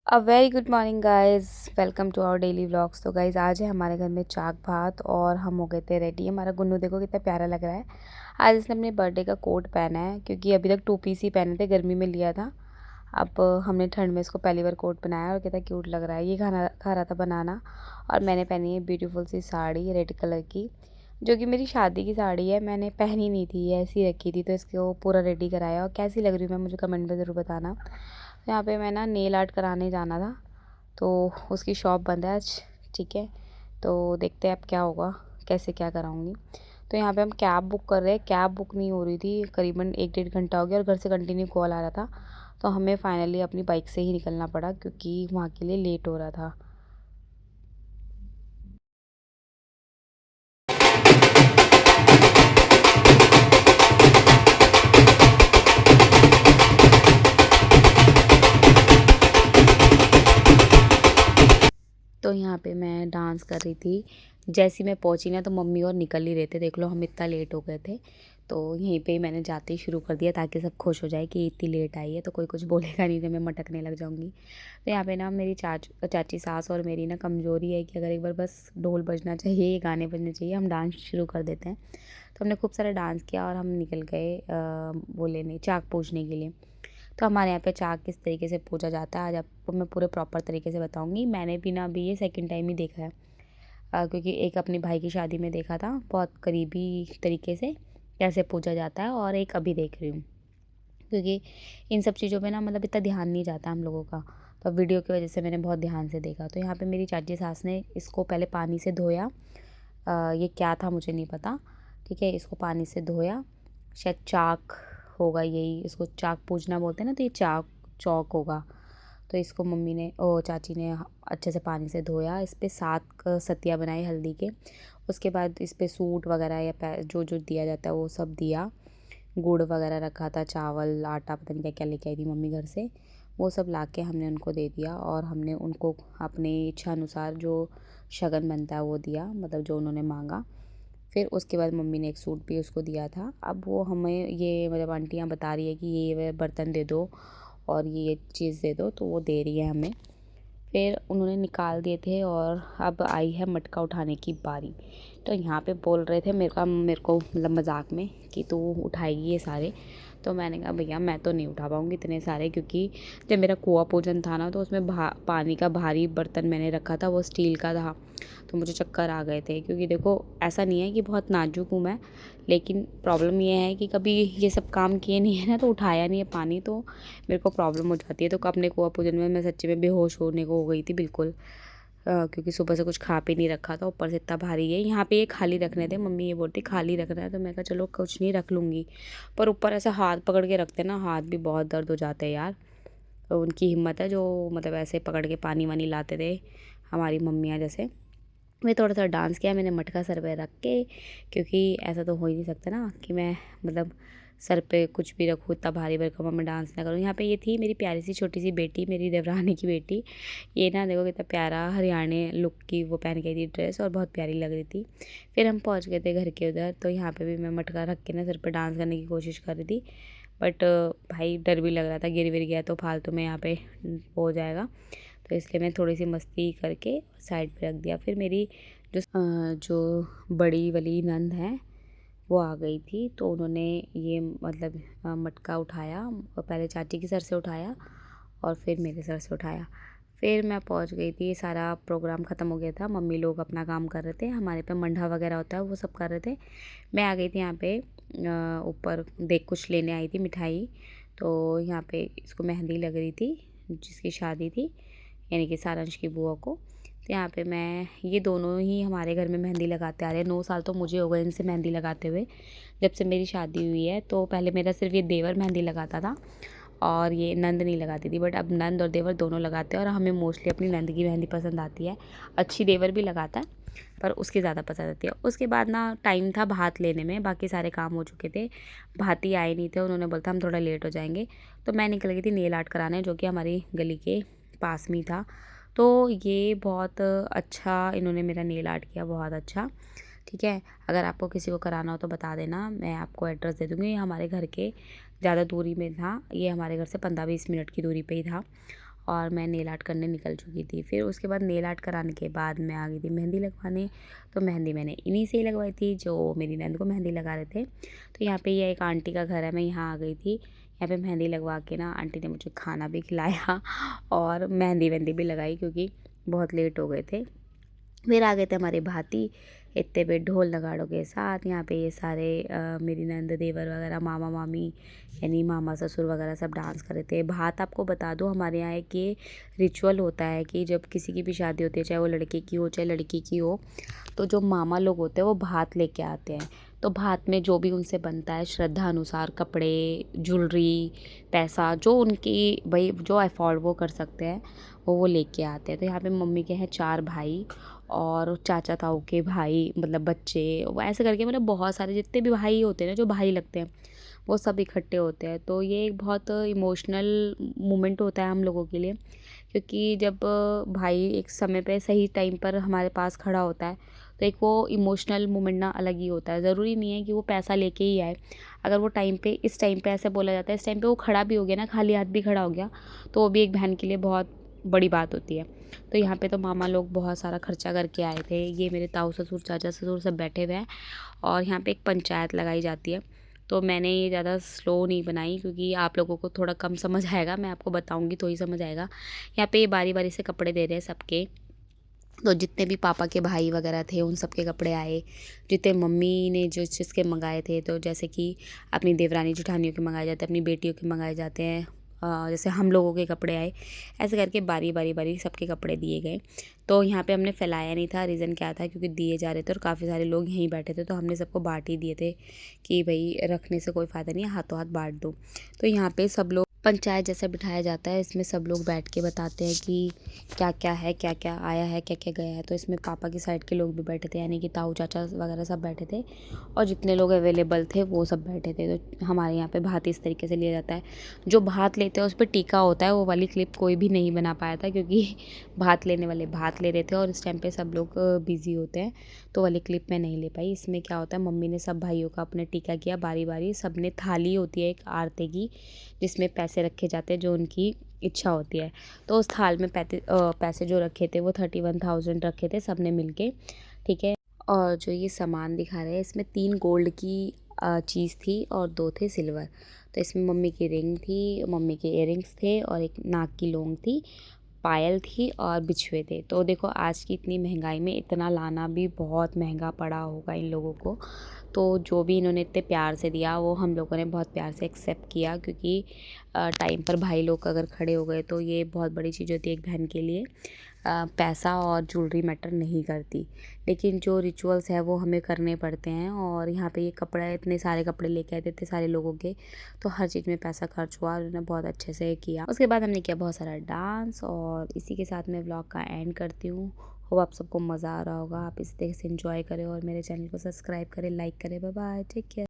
Very good morning guys. Welcome to our daily vlogs. तो guys आज है हमारे घर में चाक भात और हम हो गए थे रेडी। हमारा गुन्नू देखो कितना प्यारा लग रहा है। आज इसने अपने बर्थडे का कोट पहना है क्योंकि अभी तक टू पीस ही पहने थे, गर्मी में लिया था। अब हमने ठंड में इसको पहली बार कोट पहनाया और कितना क्यूट लग रहा है। ये खाना खा रहा था बनाना और मैंने पहनी है ब्यूटीफुल सी साड़ी रेड कलर की, जो कि मेरी शादी की साड़ी है। मैंने पहनी नहीं थी, ये ऐसी रखी थी, तो इसको पूरा रेडी कराया। और कैसी लग रही हूँ मैं, मुझे कमेंट में ज़रूर बताना। तो यहाँ पे मैं ना नेल आर्ट कराने जाना था, तो उसकी शॉप बंद है आज। ठीक है, तो देखते हैं अब क्या होगा, कैसे क्या कराऊंगी। तो यहाँ पे हम कैब बुक कर रहे हैं, कैब बुक नहीं हो रही थी, करीबन 1 डेढ़ घंटा हो गया और घर से कंटिन्यू कॉल आ रहा था। तो हमें फाइनली अपनी बाइक से ही निकलना पड़ा क्योंकि वहाँ के लिए लेट हो रहा था। तो यहाँ पे मैं डांस कर रही थी। जैसी मैं पहुँची ना तो मम्मी और निकल ही रहे थे, देख लो हम इतना लेट हो गए थे। तो यहीं पे ही मैंने जाते ही शुरू कर दिया ताकि सब खुश हो जाए कि इतनी लेट आई है, तो कोई कुछ बोलेगा नहीं जब मैं मटकने लग जाऊँगी। तो यहाँ पे ना मेरी चाची सास और मेरी ना कमज़ोरी है कि अगर एक बार बस ढोल बजना चाहिए, गाने बजने चाहिए, हम डांस शुरू कर देते हैं। तो हमने खूब सारा डांस किया और हम निकल गए वो लेने, चाक पूजने के लिए। तो हमारे यहाँ पे चाक किस तरीके से पूजा जाता है आज आपको मैं पूरे प्रॉपर तरीके से बताऊँगी। मैंने भी ना अभी ये सेकंड टाइम ही देखा है, क्योंकि एक अपने भाई की शादी में देखा था बहुत करीबी तरीके से कैसे पूजा जाता है, और एक अभी देख रही हूँ क्योंकि इन सब चीज़ों पे ना मतलब इतना ध्यान नहीं जाता हम लोगों का। तो वीडियो की वजह से मैंने बहुत ध्यान से देखा। तो यहाँ पे मेरी चाची सास ने इसको पहले पानी से धोया। ये क्या था मुझे नहीं पता। ठीक है, इसको पानी से धोया, शायद चाक होगा, यही इसको चाक पूजना बोलते हैं ना, तो ये चाक चौक होगा। तो इसको मम्मी ने ओ चाची ने अच्छे से पानी से धोया, इस पे 7 सतिया बनाई हल्दी के। उसके बाद इस पे सूट वगैरह या जो जो दिया जाता है वो सब दिया। गुड़ वगैरह रखा था, चावल आटा पता नहीं क्या क्या लेके आई थी मम्मी घर से। वो सब ला के हमने उनको दे दिया और हमने उनको अपनी इच्छा अनुसार जो शगन बनता है वो दिया, मतलब जो उन्होंने मांगा। फिर उसके बाद मम्मी ने एक सूट भी उसको दिया था। अब वो हमें ये मतलब आंटियाँ बता रही है कि ये बर्तन दे दो और ये चीज़ दे दो, तो वो दे रही है हमें। फिर उन्होंने निकाल दिए थे और अब आई है मटका उठाने की बारी। तो यहाँ पे बोल रहे थे मेरे को मतलब मजाक में कि तू उठाएगी ये सारे। तो मैंने कहा भैया मैं तो नहीं उठा पाऊँगी इतने सारे, क्योंकि जब मेरा कुआँ पूजन था ना तो उसमें पानी का भारी बर्तन मैंने रखा था, वो स्टील का था। तो मुझे चक्कर आ गए थे, क्योंकि देखो ऐसा नहीं है कि बहुत नाजुक हूँ मैं, लेकिन प्रॉब्लम ये है कि कभी ये सब काम किए नहीं है ना, तो उठाया नहीं है पानी, तो मेरे को प्रॉब्लम हो जाती है। तो अपने कुआँ पूजन में मैं सच्ची में बेहोश होने को हो गई थी बिल्कुल, क्योंकि सुबह से कुछ खा पी नहीं रखा था, ऊपर से इतना भारी है। यहाँ पे ये खाली रखने थे, मम्मी ये बोलती खाली रखना है, तो मैं कहा चलो कुछ नहीं रख लूँगी। पर ऊपर ऐसे हाथ पकड़ के रखते ना, हाथ भी बहुत दर्द हो जाते हैं यार। तो उनकी हिम्मत है जो मतलब ऐसे पकड़ के पानी वानी लाते थे, हमारी मम्मियाँ जैसे। मैं थोड़ा सा डांस किया मैंने मटका सर पे रख के, क्योंकि ऐसा तो हो ही नहीं सकता ना कि मैं मतलब सर पे कुछ भी रखूँ, इतना भारी भरकम मैं डांस ना करूँ। यहाँ पे ये थी मेरी प्यारी सी छोटी सी बेटी, मेरी देवरानी की बेटी। ये ना देखो कितना प्यारा हरियाणा लुक की वो पहन गई थी ड्रेस, और बहुत प्यारी लग रही थी। फिर हम पहुँच गए थे घर के उधर। तो यहाँ पे भी मैं मटका रख के ना सर पे डांस करने की कोशिश कर रही थी, बट भाई डर भी लग रहा था, गिर विर गया तो फालतू में यहाँ पे वो हो जाएगा। तो इसलिए मैं थोड़ी सी मस्ती करके साइड पे रख दिया। फिर मेरी जो बड़ी वाली नंद है वो आ गई थी, तो उन्होंने ये मतलब मटका उठाया, और पहले चाची के सर से उठाया और फिर मेरे सर से उठाया। फिर मैं पहुंच गई थी, सारा प्रोग्राम ख़त्म हो गया था, मम्मी लोग अपना काम कर रहे थे, हमारे पे मंडा वगैरह होता है वो सब कर रहे थे। मैं आ गई थी यहाँ पे ऊपर देख कुछ लेने आई थी मिठाई। तो यहाँ पे इसको मेहंदी लग रही थी, जिसकी शादी थी, यानी कि सारांश की बुआ को। तो यहाँ पे मैं, ये दोनों ही हमारे घर में मेहंदी लगाते आ रहे हैं, 9 साल तो मुझे हो गए इनसे मेहंदी लगाते हुए, जब से मेरी शादी हुई है। तो पहले मेरा सिर्फ ये देवर मेहंदी लगाता था और ये नंद नहीं लगाती थी, बट अब नंद और देवर दोनों लगाते हैं, और हमें मोस्टली अपनी नंद की मेहंदी पसंद आती है। अच्छी देवर भी लगाता है पर उसकी ज़्यादा पसंद आती है। उसके बाद ना टाइम था भात लेने में, बाकी सारे काम हो चुके थे, भाती आए नहीं थे, उन्होंने बोला था हम थोड़ा लेट हो जाएंगे। तो मैं निकल गई थी नेल आर्ट कराने, जो कि हमारी गली के पास में ही था। तो ये बहुत अच्छा इन्होंने मेरा नेल आर्ट किया, बहुत अच्छा। ठीक है, अगर आपको किसी को कराना हो तो बता देना, मैं आपको एड्रेस दे दूँगी। ये हमारे घर के ज़्यादा दूरी में था, ये हमारे घर से 15-20 मिनट की दूरी पे ही था। और मैं नेल आर्ट करने निकल चुकी थी। फिर उसके बाद नेल आर्ट कराने के बाद मैं आ गई थी मेहंदी लगवाने। तो मेहंदी मैंने इन्हीं से ही लगवाई थी जो मेरी नंद को मेहंदी लगा रहे थे। तो यहाँ पे ये एक आंटी का घर है, मैं यहाँ आ गई थी। यहाँ पे मेहंदी लगवा के ना आंटी ने मुझे खाना भी खिलाया और मेहंदी वेहंदी भी लगाई क्योंकि बहुत लेट हो गए थे। फिर आ गए थे हमारे भाती इतने पे ढोल नगाड़ों के साथ। यहाँ पे ये सारे मेरी नंद देवर वगैरह मामा मामी यानी मामा ससुर वगैरह सब डांस कर रहे थे। भात आपको बता दूँ हमारे यहाँ एक ये रिचुअल होता है कि जब किसी की भी शादी होती है, चाहे वो लड़के की हो चाहे लड़की की हो, तो जो मामा लोग होते हैं वो भात लेके आते हैं। तो भात में जो भी उनसे बनता है श्रद्धा अनुसार, कपड़े, ज्वेलरी, पैसा, जो उनकी भाई जो अफोर्ड वो कर सकते हैं वो लेके आते हैं। तो यहाँ पे मम्मी के हैं 4 भाई और चाचा ताऊ के भाई, मतलब बच्चे, वो ऐसे करके मतलब बहुत सारे जितने भी भाई होते हैं ना, जो भाई लगते हैं, वो सब इकट्ठे होते हैं। तो ये एक बहुत इमोशनल मोमेंट होता है हम लोगों के लिए, क्योंकि जब भाई एक समय पे सही टाइम पर हमारे पास खड़ा होता है तो एक वो इमोशनल मोमेंट ना अलग ही होता है। ज़रूरी नहीं है कि वो पैसा लेके ही आए। अगर वो टाइम पे, इस टाइम पे ऐसे बोला जाता है, इस टाइम पे वो खड़ा भी हो गया ना, खाली हाथ भी खड़ा हो गया, तो वो भी एक बहन के लिए बहुत बड़ी बात होती है। तो यहाँ पे तो मामा लोग बहुत सारा खर्चा करके आए थे। ये मेरे ताऊ ससुर चाचा ससुर सब बैठे हुए हैं और यहाँ पे एक पंचायत लगाई जाती है। तो मैंने ये ज़्यादा स्लो नहीं बनाई क्योंकि आप लोगों को थोड़ा कम समझ आएगा, मैं आपको बताऊँगी तो ही समझ आएगा। यहाँ पे ये बारी बारी से कपड़े दे रहे हैं सबके। तो जितने भी पापा के भाई वगैरह थे उन सब के कपड़े आए, जितने मम्मी ने जो जिसके मंगाए थे, तो जैसे कि अपनी देवरानी जेठानियों के मंगाए जाते हैं, अपनी बेटियों के मंगाए जाते हैं, जैसे हम लोगों के कपड़े आए, ऐसे करके बारी बारी बारी सबके कपड़े दिए गए। तो यहाँ पे हमने फैलाया नहीं था। रीज़न क्या था, क्योंकि दिए जा रहे थे और काफ़ी सारे लोग यहीं बैठे थे, तो हमने सबको बाँट ही दिए थे कि भाई रखने से कोई फ़ायदा नहीं है, हाथों हाथ बाँट दो। तो यहाँ पे सब लोग पंचायत जैसा बिठाया जाता है, इसमें सब लोग बैठ के बताते हैं कि क्या क्या है, क्या क्या आया है, क्या क्या गया है। तो इसमें पापा की साइड के लोग भी बैठे थे, यानी कि ताऊ चाचा वगैरह सब बैठे थे और जितने लोग अवेलेबल थे वो सब बैठे थे। तो हमारे यहाँ पे भात इस तरीके से लिया जाता है। जो भात लेते हैं उस पर टीका होता है, वो वाली क्लिप कोई भी नहीं बना पाया था क्योंकि भात लेने वाले भात ले रहे थे और इस टाइम पे सब लोग बिज़ी होते हैं, तो वाली क्लिप मैं नहीं ले पाई। इसमें क्या होता है, मम्मी ने सब भाइयों का अपने टीका किया बारी बारी। सब ने थाली होती है एक आरती की, जिसमें पैसे रखे जाते हैं जो उनकी इच्छा होती है। तो उस थाल में पैसे जो रखे थे वो 31,000 रखे थे सब ने मिल के, ठीक है। और जो ये सामान दिखा रहे हैं इसमें 3 गोल्ड की चीज़ थी और 2 थे सिल्वर। तो इसमें मम्मी की रिंग थी, मम्मी के इयररिंग्स थे और एक नाक की लौंग थी, पायल थी और बिछुए थे। तो देखो आज की इतनी महंगाई में इतना लाना भी बहुत महंगा पड़ा होगा इन लोगों को। तो जो भी इन्होंने इतने प्यार से दिया वो हम लोगों ने बहुत प्यार से एक्सेप्ट किया, क्योंकि टाइम पर भाई लोग अगर खड़े हो गए तो ये बहुत बड़ी चीज़ होती है एक बहन के लिए। पैसा और ज्वेलरी मैटर नहीं करती, लेकिन जो रिचुअल्स है वो हमें करने पड़ते हैं। और यहाँ पे ये कपड़े, इतने सारे कपड़े लेके आए थे इतने सारे लोगों के, तो हर चीज़ में पैसा खर्च हुआ और उन्होंने बहुत अच्छे से किया। उसके बाद हमने किया बहुत सारा डांस और इसी के साथ मैं व्लॉग का एंड करती हूँ। होप आप सबको मज़ा आ रहा होगा, आप इस तरह से एंजॉय करें और मेरे चैनल को सब्सक्राइब करें, लाइक करें। Bye bye, take care.